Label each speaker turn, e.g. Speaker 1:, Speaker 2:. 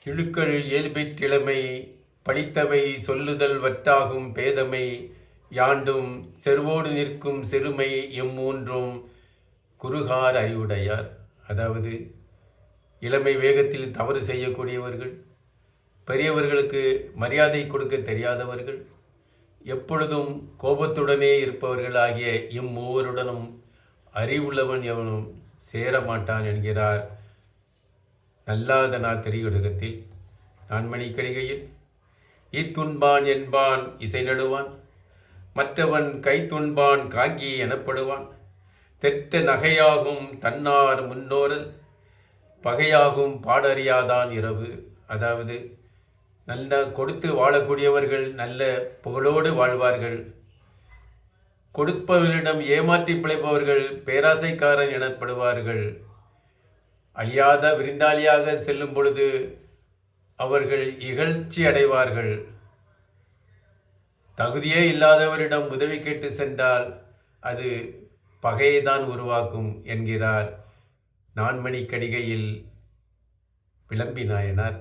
Speaker 1: இழுக்கள் இயல்பிற்றிளமை பழித்தவை சொல்லுதல் வற்றாகும் பேதமை யாண்டும் செருவோடு நிற்கும் சிறுமை எம்மூன்றும் குறுகார் அறிவுடையார். அதாவது இளமை வேகத்தில் தவறு செய்யக்கூடியவர்கள், பெரியவர்களுக்கு மரியாதை கொடுக்க தெரியாதவர்கள், எப்பொழுதும் கோபத்துடனே இருப்பவர்கள் ஆகிய இம்மூவருடனும் அறிவுள்ளவன் எவனும் சேரமாட்டான் என்கிறார் நல்லாதனார் திரிகடுகத்தில். நான்மணிக்கடிகையில் ஈத்துண்பான் என்பான் இசை நடுவான், மற்றவன் கைத்துண்பான் காங்கி எனப்படுவான், தெற்ற நகையாகும் தன்னார் முன்னோரல் பகையாகும் பாடறியாதான் இரவு. அதாவது நல்ல கொடுத்து வாழக்கூடியவர்கள் நல்ல புகழோடு வாழ்வார்கள், கொடுப்பவர்களிடம் ஏமாற்றி பிழைப்பவர்கள் பேராசைக்காரன் எனப்படுவார்கள். அழியாத விருந்தாளியாக செல்லும் பொழுது அவர்கள் இகழ்ச்சி அடைவார்கள். தகுதியே இல்லாதவரிடம் உதவி கேட்டு சென்றால் அது பகையைதான் உருவாக்கும் என்கிறார் நான்மணிக்கடிகையில் விளம்பி நாயனார்.